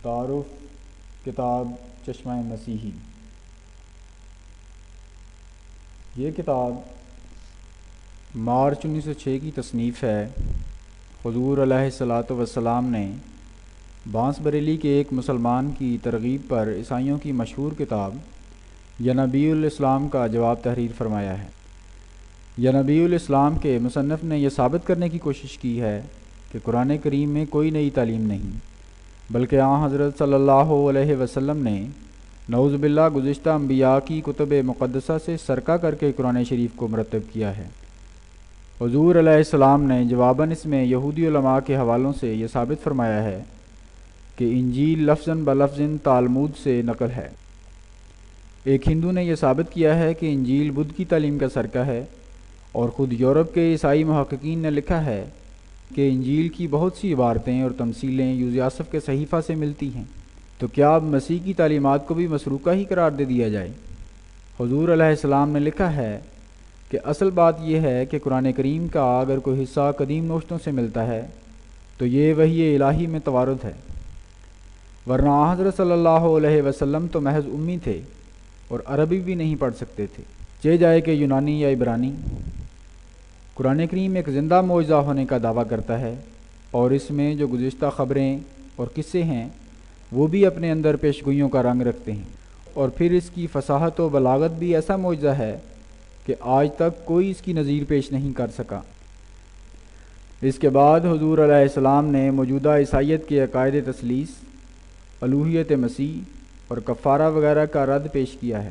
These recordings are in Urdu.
تعارف کتاب چشمہ مسیحی۔ یہ کتاب مارچ 1906 کی تصنیف ہے۔ حضور علیہ الصلاۃ والسلام نے بانس بریلی کے ایک مسلمان کی ترغیب پر عیسائیوں کی مشہور کتاب یا نبی الاسلام کا جواب تحریر فرمایا ہے۔ یا نبی الاسلام کے مصنف نے یہ ثابت کرنے کی کوشش کی ہے کہ قرآن کریم میں کوئی نئی تعلیم نہیں، بلکہ آن حضرت صلی اللہ علیہ وسلم نے نعوذ باللہ گزشتہ انبیاء کی کتب مقدسہ سے سرقہ کر کے قرآن شریف کو مرتب کیا ہے۔ حضور علیہ السلام نے جواباً اس میں یہودی علماء کے حوالوں سے یہ ثابت فرمایا ہے کہ انجیل لفظاً بلفظ تالمود سے نقل ہے۔ ایک ہندو نے یہ ثابت کیا ہے کہ انجیل بدھ کی تعلیم کا سرقہ ہے، اور خود یورپ کے عیسائی محققین نے لکھا ہے کہ انجیل کی بہت سی عبارتیں اور تمثیلیں یوزیاسف کے صحیفہ سے ملتی ہیں، تو کیا اب مسیح کی تعلیمات کو بھی مسروقہ ہی قرار دے دیا جائے؟ حضور علیہ السلام نے لکھا ہے کہ اصل بات یہ ہے کہ قرآن کریم کا اگر کوئی حصہ قدیم نوشتوں سے ملتا ہے تو یہ وحی الہی میں توارد ہے، ورنہ حضرت صلی اللہ علیہ وسلم تو محض امی تھے اور عربی بھی نہیں پڑھ سکتے تھے، چہ جائے کہ یونانی یا عبرانی۔ قرآن کریم ایک زندہ معجزہ ہونے کا دعویٰ کرتا ہے، اور اس میں جو گزشتہ خبریں اور قصے ہیں وہ بھی اپنے اندر پیشگوئیوں کا رنگ رکھتے ہیں، اور پھر اس کی فصاحت و بلاغت بھی ایسا معجزہ ہے کہ آج تک کوئی اس کی نظیر پیش نہیں کر سکا۔ اس کے بعد حضور علیہ السلام نے موجودہ عیسائیت کے عقائد تثلیث، الوہیت مسیح اور کفارہ وغیرہ کا رد پیش کیا ہے،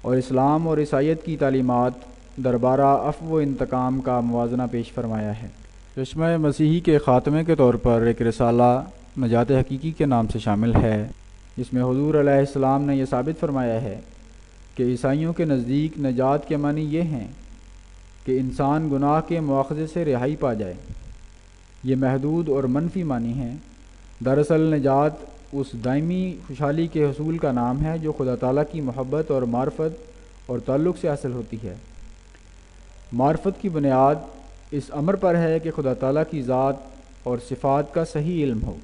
اور اسلام اور عیسائیت کی تعلیمات دربارہ عفو و انتقام کا موازنہ پیش فرمایا ہے۔ چشمہ مسیحی کے خاتمے کے طور پر ایک رسالہ نجات حقیقی کے نام سے شامل ہے، جس میں حضور علیہ السلام نے یہ ثابت فرمایا ہے کہ عیسائیوں کے نزدیک نجات کے معنی یہ ہیں کہ انسان گناہ کے مواخذے سے رہائی پا جائے۔ یہ محدود اور منفی معنی ہیں۔ دراصل نجات اس دائمی خوشحالی کے حصول کا نام ہے جو خدا تعالیٰ کی محبت اور معرفت اور تعلق سے حاصل ہوتی ہے۔ معرفت کی بنیاد اس امر پر ہے کہ خدا تعالیٰ کی ذات اور صفات کا صحیح علم ہو۔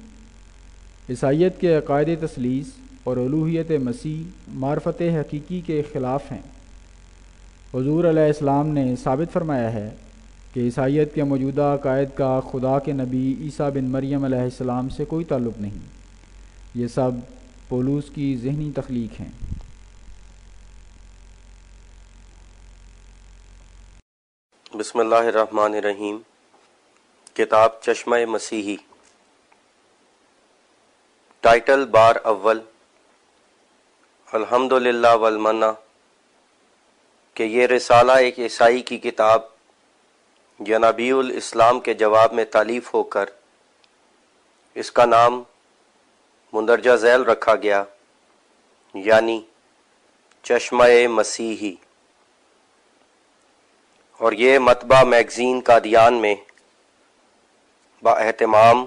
عیسائیت کے عقائد تثلیث اور الوہیت مسیح معرفت حقیقی کے خلاف ہیں۔ حضور علیہ السلام نے ثابت فرمایا ہے کہ عیسائیت کے موجودہ عقائد کا خدا کے نبی عیسیٰ بن مریم علیہ السلام سے کوئی تعلق نہیں، یہ سب پولوس کی ذہنی تخلیق ہیں۔ بسم اللہ الرحمن الرحیم۔ کتاب چشمہ مسیحی، ٹائٹل بار اول، الحمدللہ والمنہ، کہ یہ رسالہ ایک عیسائی کی کتاب یا نبی الاسلام کے جواب میں تالیف ہو کر اس کا نام مندرجہ ذیل رکھا گیا، یعنی چشمہ مسیحی، اور یہ مطبع میگزین قادیان میں با اہتمام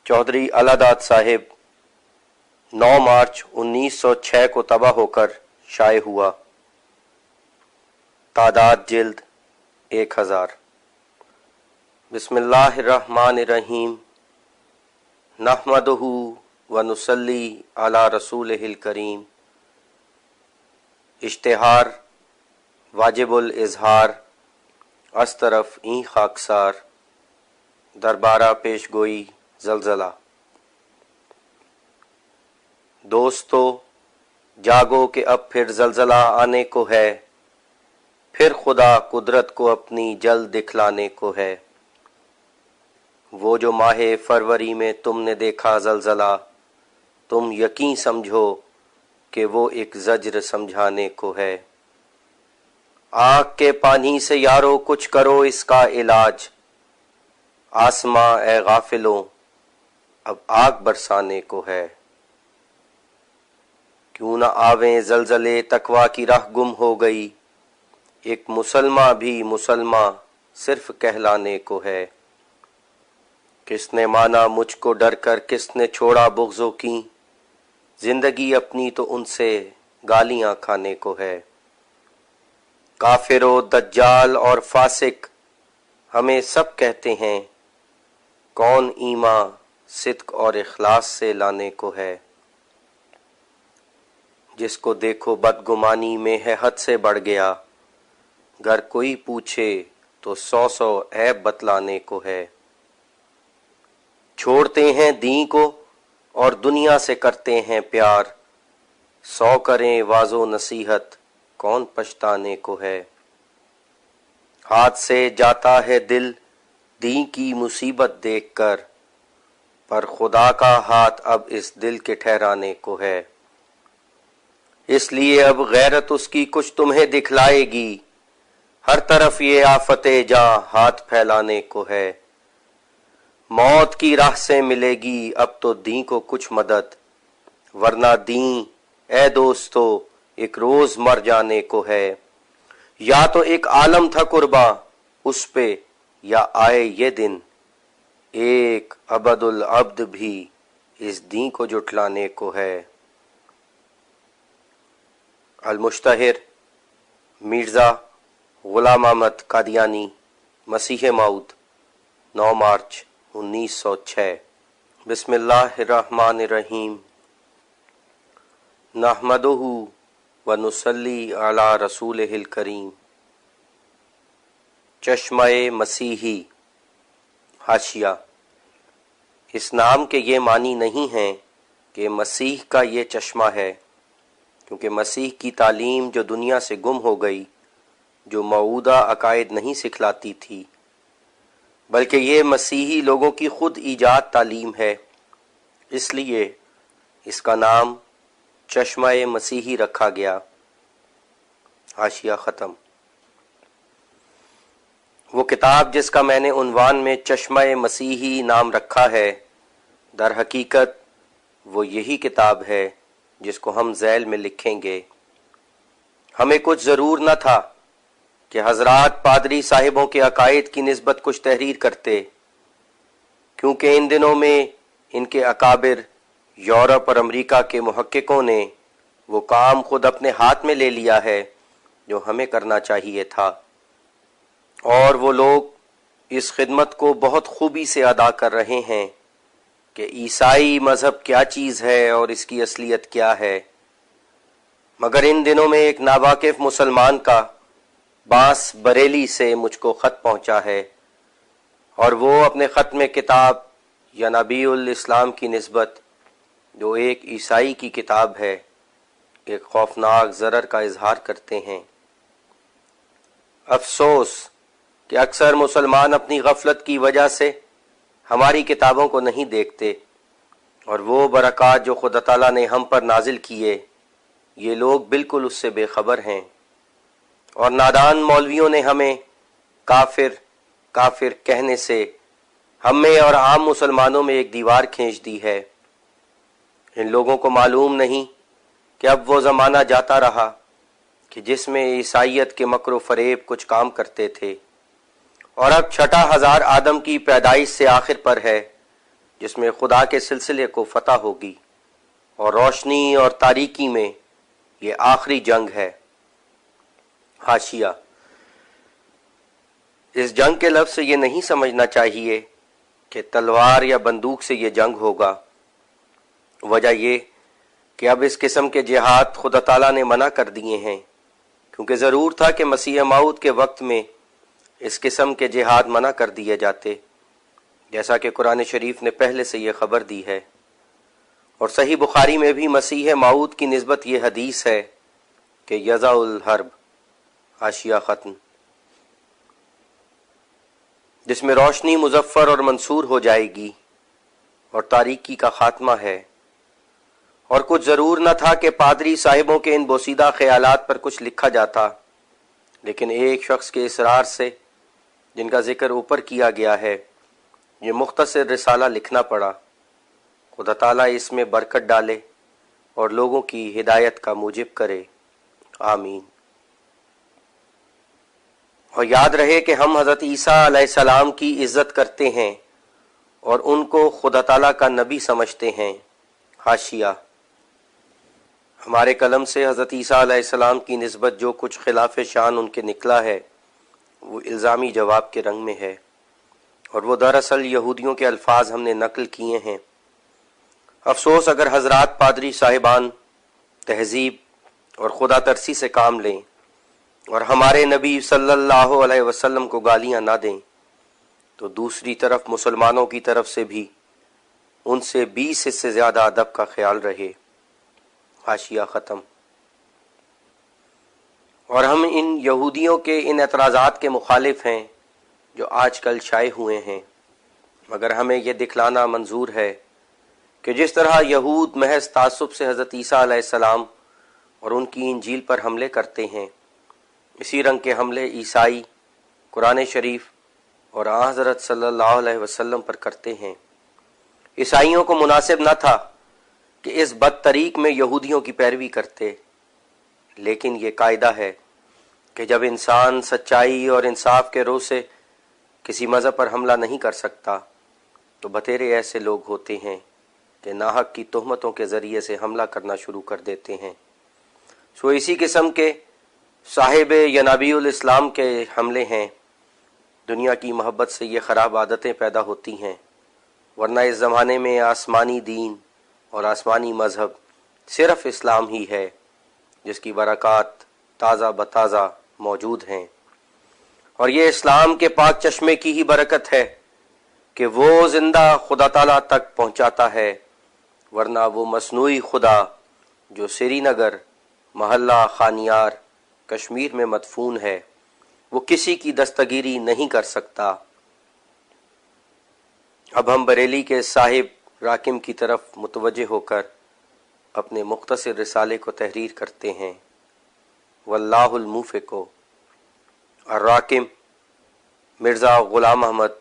چودھری الہداد صاحب 9 مارچ 1906 کو طبع ہو کر شائع ہوا۔ تعداد جلد 1000۔ بسم اللہ الرحمن الرحیم، نحمدہ ونصلی علی رسولہ الکریم۔ اشتہار واجب الاظہار از طرف این خاکسار، دربارہ پیش گوئی زلزلہ۔ دوستو جاگو کہ اب پھر زلزلہ آنے کو ہے، پھر خدا قدرت کو اپنی جلد دکھلانے کو ہے۔ وہ جو ماہ فروری میں تم نے دیکھا زلزلہ، تم یقین سمجھو کہ وہ ایک زجر سمجھانے کو ہے۔ آگ کے پانی سے یارو کچھ کرو اس کا علاج، آسماں اے غافلوں اب آگ برسانے کو ہے۔ کیوں نہ آویں زلزلے تقویٰ کی راہ گم ہو گئی، ایک مسلمہ بھی مسلمہ صرف کہلانے کو ہے۔ کس نے مانا مجھ کو ڈر کر، کس نے چھوڑا بغضوں کی، زندگی اپنی تو ان سے گالیاں کھانے کو ہے۔ کافر و دجال اور فاسق ہمیں سب کہتے ہیں، کون ایمان صدق اور اخلاص سے لانے کو ہے۔ جس کو دیکھو بدگمانی میں ہے حد سے بڑھ گیا، گر کوئی پوچھے تو 100 عیب بتلانے کو ہے۔ چھوڑتے ہیں دین کو اور دنیا سے کرتے ہیں پیار، 100 کریں واز و نصیحت کون پچھتانے کو ہے۔ ہاتھ سے جاتا ہے دل دین کی مصیبت دیکھ کر، پر خدا کا ہاتھ اب اس دل کے ٹھہرانے کو ہے۔ اس لیے اب غیرت اس کی کچھ تمہیں دکھلائے گی، ہر طرف یہ آفت جاں ہاتھ پھیلانے کو ہے۔ موت کی راہ سے ملے گی اب تو دین کو کچھ مدد، ورنہ دین اے دوستو ایک روز مر جانے کو ہے۔ یا تو ایک عالم تھا قرباں اس پہ، یا آئے یہ دن ایک عبد العبد بھی اس دین کو جھٹلانے کو ہے۔ المشتہر مرزا غلام احمد قادیانی، مسیح موعود، 9 مارچ 1906۔ بسم اللہ الرحمن الرحیم۔ نحمدہ ونصلی علی رسولہ الکریم۔ چشمہ مسیحی۔ حاشیہ: اس نام کے یہ معنی نہیں ہیں کہ مسیح کا یہ چشمہ ہے، کیونکہ مسیح کی تعلیم جو دنیا سے گم ہو گئی، جو موعودہ عقائد نہیں سکھلاتی تھی، بلکہ یہ مسیحی لوگوں کی خود ایجاد تعلیم ہے، اس لیے اس کا نام چشمہ مسیحی رکھا گیا۔ حاشیہ ختم۔ وہ کتاب جس کا میں نے عنوان میں چشمہ مسیحی نام رکھا ہے، در حقیقت وہ یہی کتاب ہے جس کو ہم ذیل میں لکھیں گے۔ ہمیں کچھ ضرور نہ تھا کہ حضرات پادری صاحبوں کے عقائد کی نسبت کچھ تحریر کرتے، کیونکہ ان دنوں میں ان کے اکابر یورپ اور امریکہ کے محققوں نے وہ کام خود اپنے ہاتھ میں لے لیا ہے جو ہمیں کرنا چاہیے تھا، اور وہ لوگ اس خدمت کو بہت خوبی سے ادا کر رہے ہیں کہ عیسائی مذہب کیا چیز ہے اور اس کی اصلیت کیا ہے۔ مگر ان دنوں میں ایک ناواقف مسلمان کا بانس بریلی سے مجھ کو خط پہنچا ہے، اور وہ اپنے خط میں کتاب یا نبی الاسلام کی نسبت، جو ایک عیسائی کی کتاب ہے، ایک خوفناک ضرر کا اظہار کرتے ہیں۔ افسوس کہ اکثر مسلمان اپنی غفلت کی وجہ سے ہماری کتابوں کو نہیں دیکھتے، اور وہ برکات جو خدا تعالیٰ نے ہم پر نازل کیے، یہ لوگ بالکل اس سے بے خبر ہیں، اور نادان مولویوں نے ہمیں کافر کافر کہنے سے ہم میں اور عام مسلمانوں میں ایک دیوار کھینچ دی ہے۔ ان لوگوں کو معلوم نہیں کہ اب وہ زمانہ جاتا رہا کہ جس میں عیسائیت کے مکر و فریب کچھ کام کرتے تھے، اور اب 6,000 آدم کی پیدائش سے آخر پر ہے، جس میں خدا کے سلسلے کو فتح ہوگی، اور روشنی اور تاریکی میں یہ آخری جنگ ہے۔ حاشیہ: اس جنگ کے لفظ سے یہ نہیں سمجھنا چاہیے کہ تلوار یا بندوق سے یہ جنگ ہوگا۔ وجہ یہ کہ اب اس قسم کے جہاد خدا تعالیٰ نے منع کر دیے ہیں، کیونکہ ضرور تھا کہ مسیح موعود کے وقت میں اس قسم کے جہاد منع کر دیے جاتے، جیسا کہ قرآن شریف نے پہلے سے یہ خبر دی ہے، اور صحیح بخاری میں بھی مسیح موعود کی نسبت یہ حدیث ہے کہ یضع الحرب۔ حاشیہ ختم۔ جس میں روشنی مظفر اور منصور ہو جائے گی، اور تاریکی کا خاتمہ ہے، اور کچھ ضرور نہ تھا کہ پادری صاحبوں کے ان بوسیدہ خیالات پر کچھ لکھا جاتا، لیکن ایک شخص کے اصرار سے، جن کا ذکر اوپر کیا گیا ہے، یہ مختصر رسالہ لکھنا پڑا۔ خدا تعالیٰ اس میں برکت ڈالے اور لوگوں کی ہدایت کا موجب کرے، آمین۔ اور یاد رہے کہ ہم حضرت عیسیٰ علیہ السلام کی عزت کرتے ہیں اور ان کو خدا تعالیٰ کا نبی سمجھتے ہیں۔ حاشیہ: ہمارے قلم سے حضرت عیسیٰ علیہ السلام کی نسبت جو کچھ خلاف شان ان کے نکلا ہے، وہ الزامی جواب کے رنگ میں ہے، اور وہ دراصل یہودیوں کے الفاظ ہم نے نقل کیے ہیں۔ افسوس اگر حضرات پادری صاحبان تہذیب اور خدا ترسی سے کام لیں اور ہمارے نبی صلی اللہ علیہ وسلم کو گالیاں نہ دیں، تو دوسری طرف مسلمانوں کی طرف سے بھی ان سے 20 سے زیادہ ادب کا خیال رہے۔ حاشیہ ختم۔ اور ہم ان یہودیوں کے ان اعتراضات کے مخالف ہیں جو آج کل شائع ہوئے ہیں، مگر ہمیں یہ دکھلانا منظور ہے کہ جس طرح یہود محض تعصب سے حضرت عیسیٰ علیہ السلام اور ان کی انجیل پر حملے کرتے ہیں، اسی رنگ کے حملے عیسائی قرآن شریف اور آن حضرت صلی اللہ علیہ وسلم پر کرتے ہیں۔ عیسائیوں کو مناسب نہ تھا کہ اس بد طریق میں یہودیوں کی پیروی کرتے، لیکن یہ قاعدہ ہے کہ جب انسان سچائی اور انصاف کے روح سے کسی مذہب پر حملہ نہیں کر سکتا تو بتیرے ایسے لوگ ہوتے ہیں کہ ناحق کی تہمتوں کے ذریعے سے حملہ کرنا شروع کر دیتے ہیں۔ سو اسی قسم کے صاحب ینابی الاسلام کے حملے ہیں۔ دنیا کی محبت سے یہ خراب عادتیں پیدا ہوتی ہیں، ورنہ اس زمانے میں آسمانی دین اور آسمانی مذہب صرف اسلام ہی ہے جس کی برکات تازہ بتازہ موجود ہیں، اور یہ اسلام کے پاک چشمے کی ہی برکت ہے کہ وہ زندہ خدا تعالیٰ تک پہنچاتا ہے، ورنہ وہ مصنوعی خدا جو سری نگر محلہ خانیار کشمیر میں مدفون ہے، وہ کسی کی دستگیری نہیں کر سکتا۔ اب ہم بریلی کے صاحب راکم کی طرف متوجہ ہو کر اپنے مختصر رسالے کو تحریر کرتے ہیں۔ واللہ الموفق۔ الراکم مرزا غلام احمد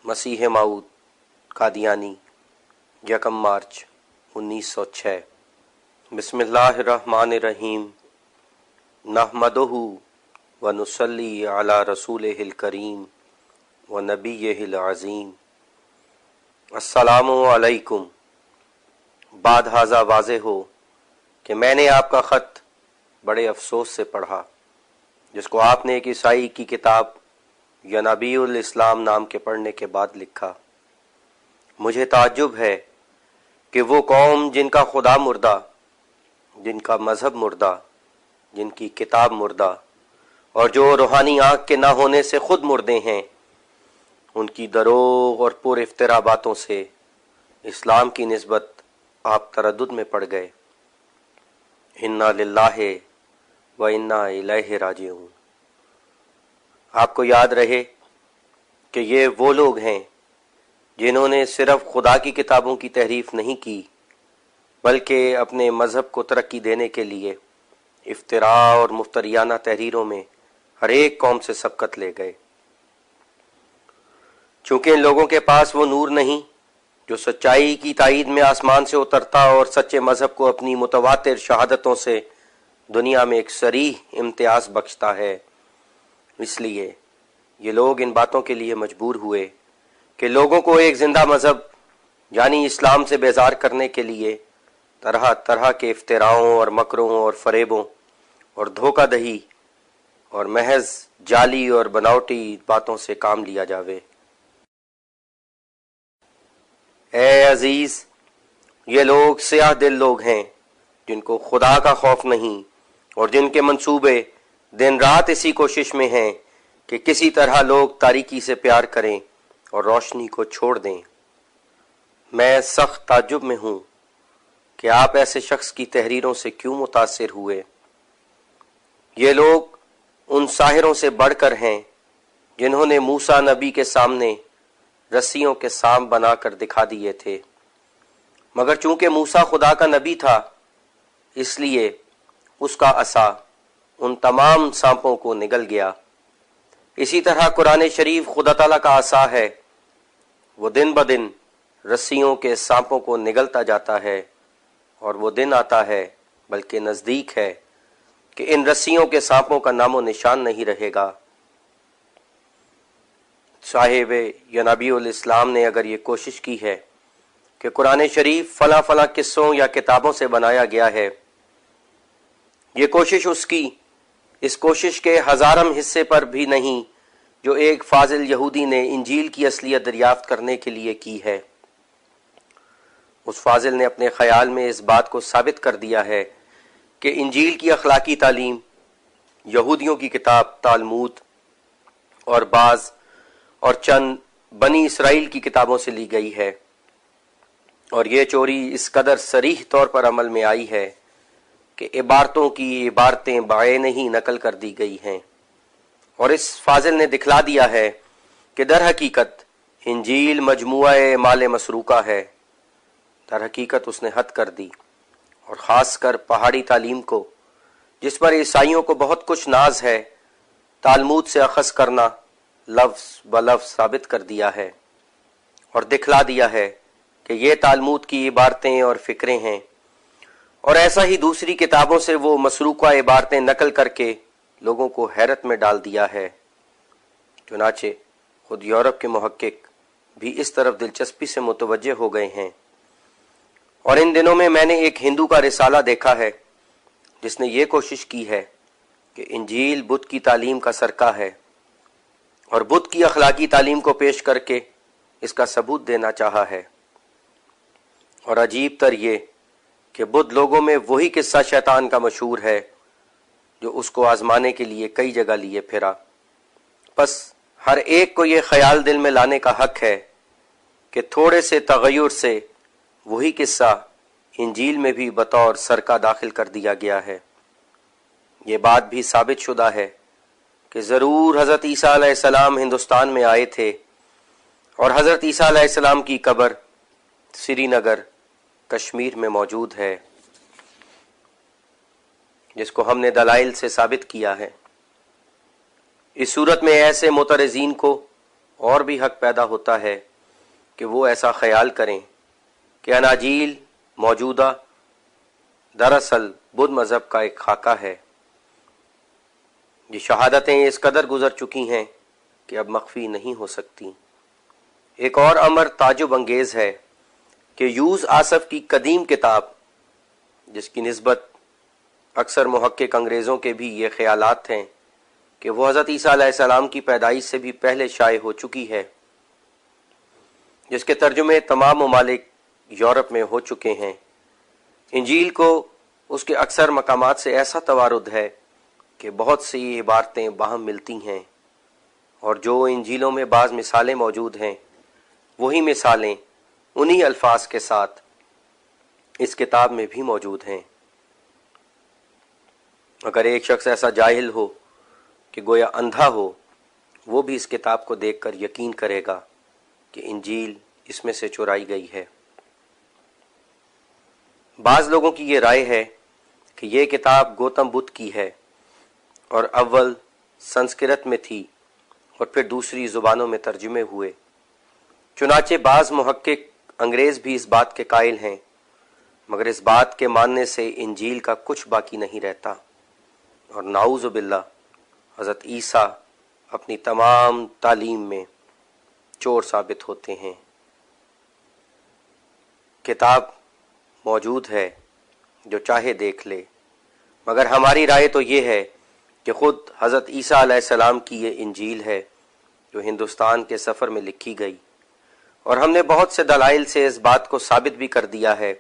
مسیح موعود قادیانی، 1 مارچ 1906۔ بسم اللہ الرحمن الرحیم۔ نحمدہ ونصلی علی رسولہ الکریم ونبیہ العظیم۔ السلام علیکم۔ بعد ھذا واضح ہو کہ میں نے آپ کا خط بڑے افسوس سے پڑھا، جس کو آپ نے ایک عیسائی کی کتاب ینابی الاسلام نام کے پڑھنے کے بعد لکھا۔ مجھے تعجب ہے کہ وہ قوم جن کا خدا مردہ، جن کا مذہب مردہ، جن کی کتاب مردہ، اور جو روحانی آنکھ کے نہ ہونے سے خود مردے ہیں، ان کی دروغ اور پر افترا باتوں سے اسلام کی نسبت آپ تردد میں پڑ گئے۔ انا للہ و انا الیہ راجعون۔ آپ کو یاد رہے کہ یہ وہ لوگ ہیں جنہوں نے صرف خدا کی کتابوں کی تحریف نہیں کی، بلکہ اپنے مذہب کو ترقی دینے کے لیے افتراء اور مفتریانہ تحریروں میں ہر ایک قوم سے سبقت لے گئے۔ چونکہ ان لوگوں کے پاس وہ نور نہیں جو سچائی کی تائید میں آسمان سے اترتا اور سچے مذہب کو اپنی متواتر شہادتوں سے دنیا میں ایک صریح امتیاز بخشتا ہے، اس لیے یہ لوگ ان باتوں کے لیے مجبور ہوئے کہ لوگوں کو ایک زندہ مذہب یعنی اسلام سے بیزار کرنے کے لیے طرح طرح کے افتراؤں اور مکروں اور فریبوں اور دھوکہ دہی اور محض جعلی اور بناوٹی باتوں سے کام لیا جاوے۔ اے عزیز، یہ لوگ سیاہ دل لوگ ہیں جن کو خدا کا خوف نہیں اور جن کے منصوبے دن رات اسی کوشش میں ہیں کہ کسی طرح لوگ تاریکی سے پیار کریں اور روشنی کو چھوڑ دیں۔ میں سخت تعجب میں ہوں کہ آپ ایسے شخص کی تحریروں سے کیوں متاثر ہوئے۔ یہ لوگ ان ساحروں سے بڑھ کر ہیں جنہوں نے موسیٰ نبی کے سامنے رسیوں کے سانپ بنا کر دکھا دیے تھے، مگر چونکہ موسیٰ خدا کا نبی تھا اس لیے اس کا عصا ان تمام سانپوں کو نگل گیا۔ اسی طرح قرآن شریف خدا تعالیٰ کا عصا ہے، وہ دن بدن رسیوں کے سانپوں کو نگلتا جاتا ہے، اور وہ دن آتا ہے بلکہ نزدیک ہے کہ ان رسیوں کے سانپوں کا نام و نشان نہیں رہے گا۔ صاحب ینابی الاسلام نے اگر یہ کوشش کی ہے کہ قرآن شریف فلاں فلاں قصوں یا کتابوں سے بنایا گیا ہے، یہ کوشش اس کوشش کے ہزارم حصے پر بھی نہیں جو ایک فاضل یہودی نے انجیل کی اصلیت دریافت کرنے کے لیے کی ہے۔ اس فاضل نے اپنے خیال میں اس بات کو ثابت کر دیا ہے کہ انجیل کی اخلاقی تعلیم یہودیوں کی کتاب تالمود اور بعض اور چند بنی اسرائیل کی کتابوں سے لی گئی ہے، اور یہ چوری اس قدر صریح طور پر عمل میں آئی ہے کہ عبارتوں کی عبارتیں بعینہ ہی نقل کر دی گئی ہیں، اور اس فاضل نے دکھلا دیا ہے کہ در حقیقت انجیل مجموعہ مال مسروقہ ہے۔ در حقیقت اس نے حد کر دی، اور خاص کر پہاڑی تعلیم کو، جس پر عیسائیوں کو بہت کچھ ناز ہے، تالمود سے اخذ کرنا لفظ بلفظ ثابت کر دیا ہے، اور دکھلا دیا ہے کہ یہ تالمود کی عبارتیں اور فکریں ہیں، اور ایسا ہی دوسری کتابوں سے وہ مسروقہ عبارتیں نقل کر کے لوگوں کو حیرت میں ڈال دیا ہے۔ چنانچہ خود یورپ کے محقق بھی اس طرف دلچسپی سے متوجہ ہو گئے ہیں، اور ان دنوں میں نے ایک ہندو کا رسالہ دیکھا ہے جس نے یہ کوشش کی ہے کہ انجیل بدھ کی تعلیم کا سرکہ ہے، اور بدھ کی اخلاقی تعلیم کو پیش کر کے اس کا ثبوت دینا چاہا ہے۔ اور عجیب تر یہ کہ بدھ لوگوں میں وہی قصہ شیطان کا مشہور ہے جو اس کو آزمانے کے لیے کئی جگہ لیے پھرا۔ بس ہر ایک کو یہ خیال دل میں لانے کا حق ہے کہ تھوڑے سے تغیر سے وہی قصہ انجیل میں بھی بطور سرکہ داخل کر دیا گیا ہے۔ یہ بات بھی ثابت شدہ ہے کہ ضرور حضرت عیسیٰ علیہ السلام ہندوستان میں آئے تھے، اور حضرت عیسیٰ علیہ السلام کی قبر سری نگر کشمیر میں موجود ہے، جس کو ہم نے دلائل سے ثابت کیا ہے۔ اس صورت میں ایسے معترضین کو اور بھی حق پیدا ہوتا ہے کہ وہ ایسا خیال کریں کہ اناجیل موجودہ دراصل بدھ مذہب کا ایک خاکہ ہے۔ یہ شہادتیں اس قدر گزر چکی ہیں کہ اب مخفی نہیں ہو سکتی۔ ایک اور امر تعجب انگیز ہے کہ یوز آصف کی قدیم کتاب، جس کی نسبت اکثر محقق انگریزوں کے بھی یہ خیالات ہیں کہ وہ حضرت عیسیٰ علیہ السلام کی پیدائش سے بھی پہلے شائع ہو چکی ہے، جس کے ترجمے تمام ممالک یورپ میں ہو چکے ہیں، انجیل کو اس کے اکثر مقامات سے ایسا توارد ہے کہ بہت سی عبارتیں باہم ملتی ہیں، اور جو انجیلوں میں بعض مثالیں موجود ہیں وہی مثالیں انہی الفاظ کے ساتھ اس کتاب میں بھی موجود ہیں۔ اگر ایک شخص ایسا جاہل ہو کہ گویا اندھا ہو، وہ بھی اس کتاب کو دیکھ کر یقین کرے گا کہ انجیل اس میں سے چرائی گئی ہے۔ بعض لوگوں کی یہ رائے ہے کہ یہ کتاب گوتم بدھ کی ہے، اور اول سنسکرت میں تھی اور پھر دوسری زبانوں میں ترجمے ہوئے۔ چنانچہ بعض محقق انگریز بھی اس بات کے قائل ہیں، مگر اس بات کے ماننے سے انجیل کا کچھ باقی نہیں رہتا، اور نعوذ باللہ حضرت عیسیٰ اپنی تمام تعلیم میں چور ثابت ہوتے ہیں۔ کتاب موجود ہے، جو چاہے دیکھ لے، مگر ہماری رائے تو یہ ہے کہ خود حضرت عیسیٰ علیہ السلام کی یہ انجیل ہے جو ہندوستان کے سفر میں لکھی گئی، اور ہم نے بہت سے دلائل سے اس بات کو ثابت بھی کر دیا ہے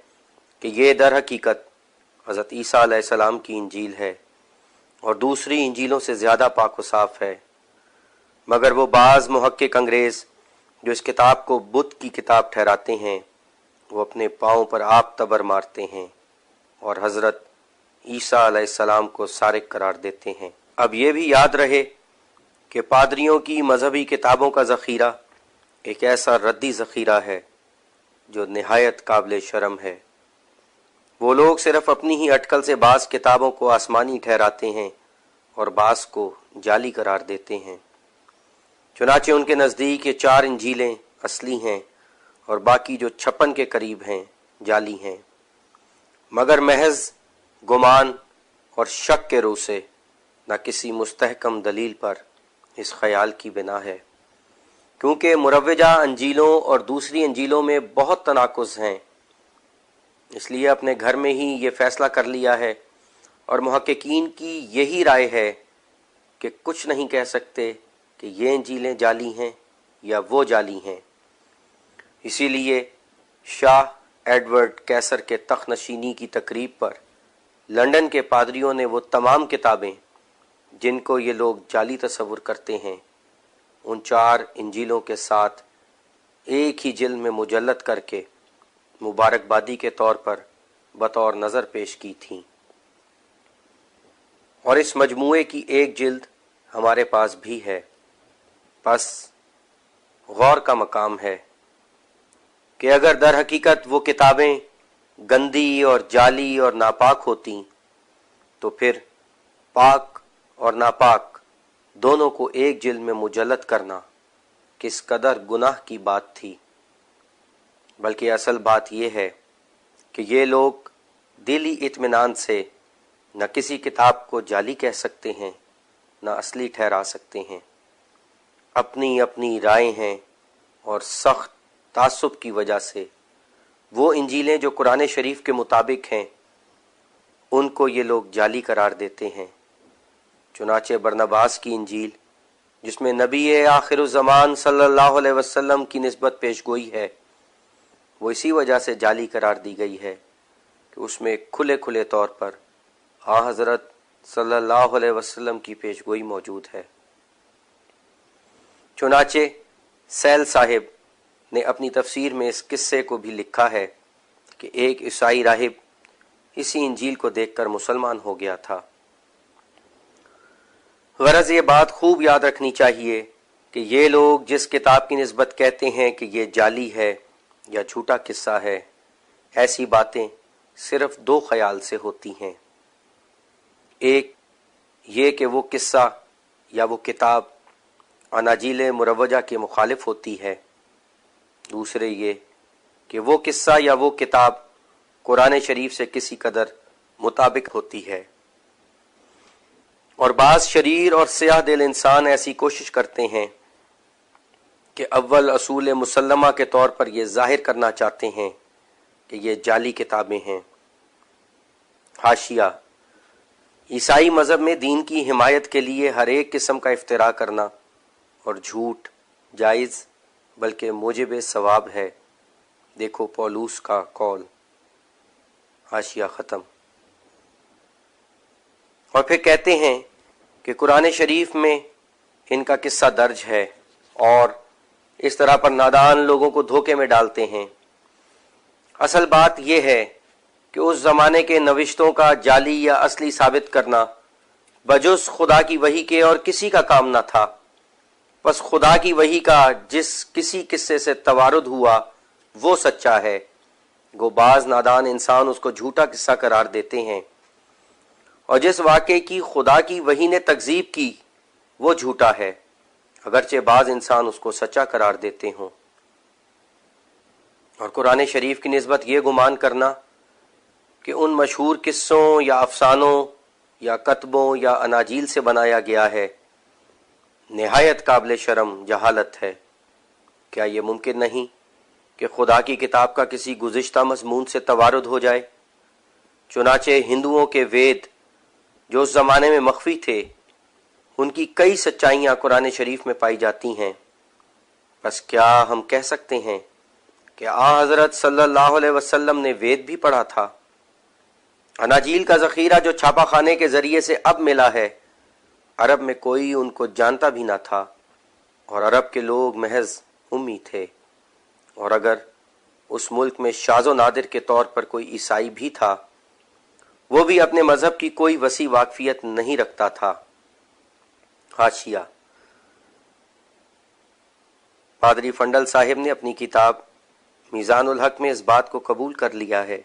کہ یہ در حقیقت حضرت عیسیٰ علیہ السلام کی انجیل ہے، اور دوسری انجیلوں سے زیادہ پاک و صاف ہے۔ مگر وہ بعض محقق انگریز جو اس کتاب کو بدھ کی کتاب ٹھہراتے ہیں، وہ اپنے پاؤں پر آپ تبر مارتے ہیں اور حضرت عیسیٰ علیہ السلام کو سارق قرار دیتے ہیں۔ اب یہ بھی یاد رہے کہ پادریوں کی مذہبی کتابوں کا ذخیرہ ایک ایسا ردی ذخیرہ ہے جو نہایت قابل شرم ہے۔ وہ لوگ صرف اپنی ہی اٹکل سے بعض کتابوں کو آسمانی ٹھہراتے ہیں اور بعض کو جعلی قرار دیتے ہیں۔ چنانچہ ان کے نزدیک یہ 4 انجیلیں اصلی ہیں اور باقی جو 56 کے قریب ہیں جعلی ہیں، مگر محض گمان اور شک کے رو سے، نہ کسی مستحکم دلیل پر اس خیال کی بنا ہے، کیونکہ مروجہ انجیلوں اور دوسری انجیلوں میں بہت تناقض ہیں۔ اس لیے اپنے گھر میں ہی یہ فیصلہ کر لیا ہے، اور محققین کی یہی رائے ہے کہ کچھ نہیں کہہ سکتے کہ یہ انجیلیں جعلی ہیں یا وہ جعلی ہیں۔ اسی لیے شاہ ایڈورڈ کیسر کے تخت نشینی کی تقریب پر لندن کے پادریوں نے وہ تمام کتابیں جن کو یہ لوگ جعلی تصور کرتے ہیں ان 4 انجیلوں کے ساتھ ایک ہی جلد میں مجلد کر کے مبارکبادی کے طور پر بطور نظر پیش کی تھیں، اور اس مجموعے کی ایک جلد ہمارے پاس بھی ہے۔ پس غور کا مقام ہے کہ اگر در حقیقت وہ کتابیں گندی اور جعلی اور ناپاک ہوتیں تو پھر پاک اور ناپاک دونوں کو ایک جلد میں مجلد کرنا کس قدر گناہ کی بات تھی۔ بلکہ اصل بات یہ ہے کہ یہ لوگ دلی اطمینان سے نہ کسی کتاب کو جعلی کہہ سکتے ہیں نہ اصلی ٹھہرا سکتے ہیں۔ اپنی اپنی رائے ہیں اور سخت تعصب کی وجہ سے وہ انجیلیں جو قرآن شریف کے مطابق ہیں ان کو یہ لوگ جعلی قرار دیتے ہیں۔ چنانچہ برنباس کی انجیل جس میں نبی آخر الزمان صلی اللہ علیہ وسلم کی نسبت پیش گوئی ہے وہ اسی وجہ سے جعلی قرار دی گئی ہے کہ اس میں کھلے کھلے طور پر حضرت صلی اللہ علیہ وسلم کی پیش گوئی موجود ہے۔ چنانچہ سیل صاحب نے اپنی تفسیر میں اس قصے کو بھی لکھا ہے کہ ایک عیسائی راہب اسی انجیل کو دیکھ کر مسلمان ہو گیا تھا۔ غرض یہ بات خوب یاد رکھنی چاہیے کہ یہ لوگ جس کتاب کی نسبت کہتے ہیں کہ یہ جعلی ہے یا جھوٹا قصہ ہے، ایسی باتیں صرف 2 خیال سے ہوتی ہیں۔ ایک یہ کہ وہ قصہ یا وہ کتاب اناجیل مروجہ کے مخالف ہوتی ہے، دوسرے یہ کہ وہ قصہ یا وہ کتاب قرآن شریف سے کسی قدر مطابق ہوتی ہے۔ اور بعض شریر اور سیاہ دل انسان ایسی کوشش کرتے ہیں کہ اول اصول مسلمہ کے طور پر یہ ظاہر کرنا چاہتے ہیں کہ یہ جعلی کتابیں ہیں۔ حاشیہ: عیسائی مذہب میں دین کی حمایت کے لیے ہر ایک قسم کا افتراء کرنا اور جھوٹ جائز بلکہ موجب ثواب ہے، دیکھو پولوس کا قول۔ حاشیہ ختم۔ اور پھر کہتے ہیں کہ قرآن شریف میں ان کا قصہ درج ہے اور اس طرح پر نادان لوگوں کو دھوکے میں ڈالتے ہیں۔ اصل بات یہ ہے کہ اس زمانے کے نوشتوں کا جعلی یا اصلی ثابت کرنا بجز خدا کی وحی کے اور کسی کا کام نہ تھا۔ بس خدا کی وحی کا جس کسی قصے سے توارد ہوا وہ سچا ہے، گو بعض نادان انسان اس کو جھوٹا قصہ قرار دیتے ہیں، اور جس واقعے کی خدا کی وحی نے تکذیب کی وہ جھوٹا ہے، اگرچہ بعض انسان اس کو سچا قرار دیتے ہوں۔ اور قرآن شریف کی نسبت یہ گمان کرنا کہ ان مشہور قصوں یا افسانوں یا کتبوں یا اناجیل سے بنایا گیا ہے نہایت قابل شرم جہالت ہے۔ کیا یہ ممکن نہیں کہ خدا کی کتاب کا کسی گزشتہ مضمون سے توارد ہو جائے؟ چنانچہ ہندوؤں کے وید جو اس زمانے میں مخفی تھے ان کی کئی سچائیاں قرآن شریف میں پائی جاتی ہیں۔ بس کیا ہم کہہ سکتے ہیں کہ حضرت صلی اللہ علیہ وسلم نے وید بھی پڑھا تھا؟ اناجیل کا ذخیرہ جو چھاپا خانے کے ذریعے سے اب ملا ہے، عرب میں کوئی ان کو جانتا بھی نہ تھا، اور عرب کے لوگ محض امی تھے، اور اگر اس ملک میں شاذ و نادر کے طور پر کوئی عیسائی بھی تھا وہ بھی اپنے مذہب کی کوئی وسیع واقفیت نہیں رکھتا تھا۔ حاشیہ: پادری فنڈل صاحب نے اپنی کتاب میزان الحق میں اس بات کو قبول کر لیا ہے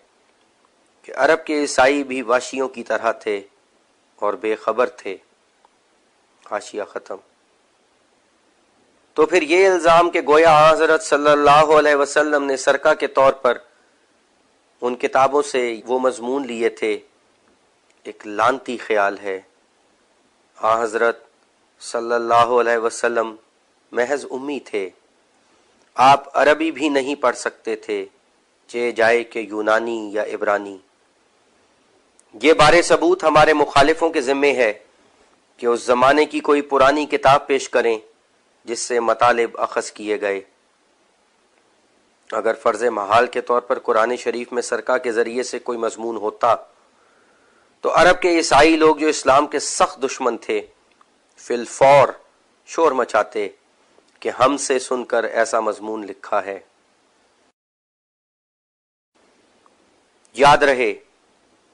کہ عرب کے عیسائی بھی وحشیوں کی طرح تھے اور بے خبر تھے۔ حاشیہ ختم۔ تو پھر یہ الزام کہ گویا حضرت صلی اللہ علیہ وسلم نے سرقہ کے طور پر ان کتابوں سے وہ مضمون لیے تھے ایک لعنتی خیال ہے۔ حضرت صلی اللہ علیہ وسلم محض امی تھے، آپ عربی بھی نہیں پڑھ سکتے تھے، چہ جائے کہ یونانی یا عبرانی۔ یہ بارے ثبوت ہمارے مخالفوں کے ذمے ہے کہ اس زمانے کی کوئی پرانی کتاب پیش کریں جس سے مطالب اخذ کیے گئے۔ اگر فرض محال کے طور پر قرآن شریف میں سرقہ کے ذریعے سے کوئی مضمون ہوتا تو عرب کے عیسائی لوگ جو اسلام کے سخت دشمن تھے فی الفور شور مچاتے کہ ہم سے سن کر ایسا مضمون لکھا ہے۔ یاد رہے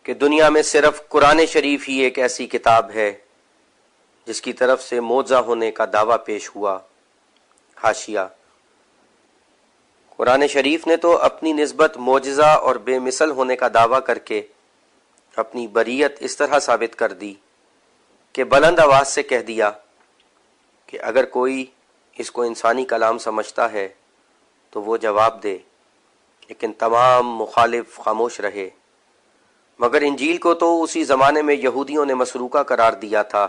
کہ دنیا میں صرف قرآن شریف ہی ایک ایسی کتاب ہے جس کی طرف سے معجزہ ہونے کا دعویٰ پیش ہوا۔ حاشیہ: قرآن شریف نے تو اپنی نسبت معجزہ اور بے مثل ہونے کا دعویٰ کر کے اپنی بریت اس طرح ثابت کر دی کہ بلند آواز سے کہہ دیا کہ اگر کوئی اس کو انسانی کلام سمجھتا ہے تو وہ جواب دے، لیکن تمام مخالف خاموش رہے۔ مگر انجیل کو تو اسی زمانے میں یہودیوں نے مسروقہ قرار دیا تھا،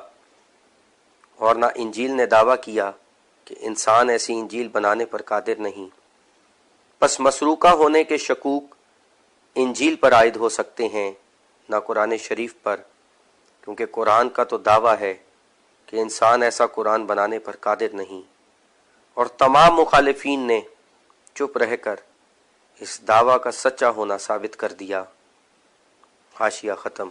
اور نہ انجیل نے دعویٰ کیا کہ انسان ایسی انجیل بنانے پر قادر نہیں۔ پس مسروقہ ہونے کے شکوک انجیل پر عائد ہو سکتے ہیں، نہ قرآن شریف پر، کیونکہ قرآن کا تو دعویٰ ہے کہ انسان ایسا قرآن بنانے پر قادر نہیں، اور تمام مخالفین نے چپ رہ کر اس دعویٰ کا سچا ہونا ثابت کر دیا۔ حاشیہ ختم۔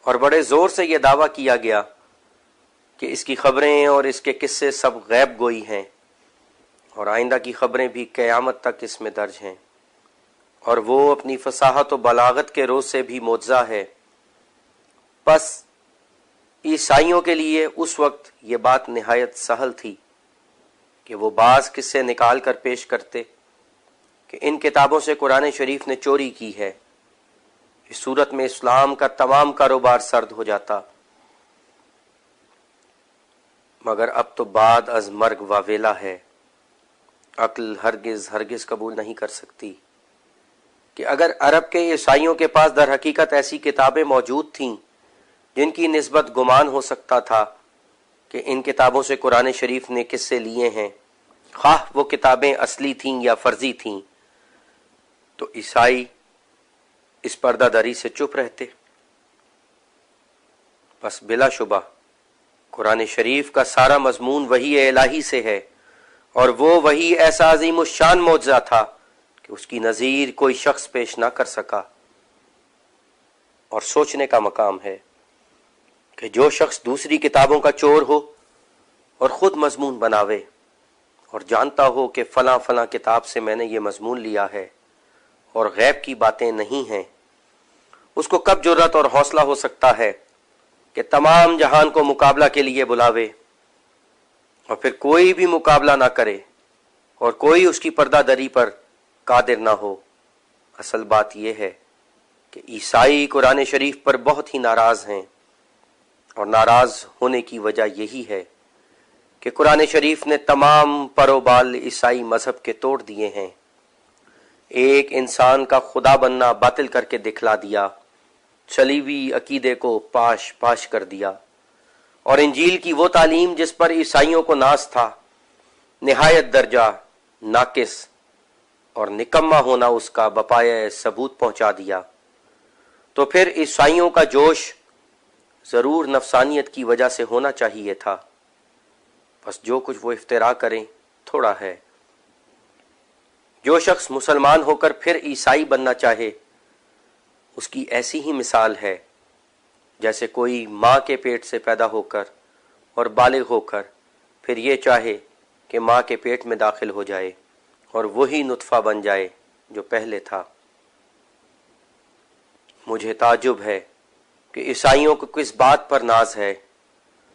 اور بڑے زور سے یہ دعویٰ کیا گیا کہ اس کی خبریں اور اس کے قصے سب غیب گوئی ہیں، اور آئندہ کی خبریں بھی قیامت تک اس میں درج ہیں، اور وہ اپنی فصاحت و بلاغت کے روز سے بھی معجزہ ہے۔ پس عیسائیوں کے لیے اس وقت یہ بات نہایت سہل تھی کہ وہ بعض قصے نکال کر پیش کرتے کہ ان کتابوں سے قرآن شریف نے چوری کی ہے۔ اس صورت میں اسلام کا تمام کاروبار سرد ہو جاتا۔ مگر اب تو بعد از مرگ واویلا ہے، عقل ہرگز قبول نہیں کر سکتی کہ اگر عرب کے عیسائیوں کے پاس در حقیقت ایسی کتابیں موجود تھیں جن کی نسبت گمان ہو سکتا تھا کہ ان کتابوں سے قرآن شریف نے قصے لیے ہیں، خواہ وہ کتابیں اصلی تھیں یا فرضی تھیں، تو عیسائی اس پردہ داری سے چپ رہتے۔ بس بلا شبہ قرآن شریف کا سارا مضمون وحی الہی سے ہے، اور وہ وحی ایسا عظیم الشان معجزہ تھا کہ اس کی نظیر کوئی شخص پیش نہ کر سکا۔ اور سوچنے کا مقام ہے کہ جو شخص دوسری کتابوں کا چور ہو اور خود مضمون بناوے اور جانتا ہو کہ فلاں فلاں کتاب سے میں نے یہ مضمون لیا ہے اور غیب کی باتیں نہیں ہیں، اس کو کب جرأت اور حوصلہ ہو سکتا ہے کہ تمام جہان کو مقابلہ کے لیے بلاوے اور پھر کوئی بھی مقابلہ نہ کرے اور کوئی اس کی پردہ دری پر قادر نہ ہو؟ اصل بات یہ ہے کہ عیسائی قرآن شریف پر بہت ہی ناراض ہیں، اور ناراض ہونے کی وجہ یہی ہے کہ قرآن شریف نے تمام پروبال عیسائی مذہب کے توڑ دیے ہیں۔ ایک انسان کا خدا بننا باطل کر کے دکھلا دیا، صلیبی عقیدے کو پاش پاش کر دیا، اور انجیل کی وہ تعلیم جس پر عیسائیوں کو ناز تھا نہایت درجہ ناقص اور نکما ہونا اس کا بپایہ ثبوت پہنچا دیا۔ تو پھر عیسائیوں کا جوش ضرور نفسانیت کی وجہ سے ہونا چاہیے تھا، بس جو کچھ وہ افتراء کریں تھوڑا ہے۔ جو شخص مسلمان ہو کر پھر عیسائی بننا چاہے اس کی ایسی ہی مثال ہے جیسے کوئی ماں کے پیٹ سے پیدا ہو کر اور بالغ ہو کر پھر یہ چاہے کہ ماں کے پیٹ میں داخل ہو جائے اور وہی نطفہ بن جائے جو پہلے تھا۔ مجھے تعجب ہے کہ عیسائیوں کو کس بات پر ناز ہے۔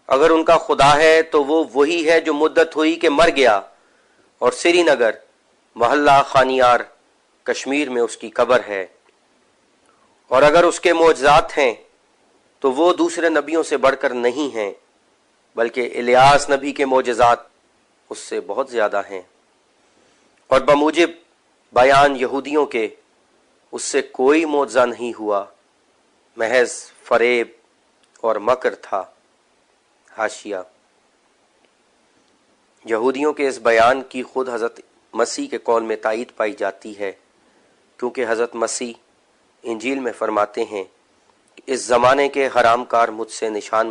اگر ان کا خدا ہے تو وہ وہی ہے جو مدت ہوئی کہ مر گیا اور سری نگر محلہ خانیار کشمیر میں اس کی قبر ہے، اور اگر اس کے معجزات ہیں تو وہ دوسرے نبیوں سے بڑھ کر نہیں ہیں، بلکہ الیاس نبی کے معجزات اس سے بہت زیادہ ہیں، اور بموجب بیان یہودیوں کے اس سے کوئی معجزہ نہیں ہوا، محض فریب اور مکر تھا۔ حاشیہ: یہودیوں کے اس بیان کی خود حضرت مسیح کے قول میں تائید پائی جاتی ہے، کیونکہ حضرت مسیح انجیل میں فرماتے ہیں کہ اس زمانے کے حرام کار مجھ سے نشان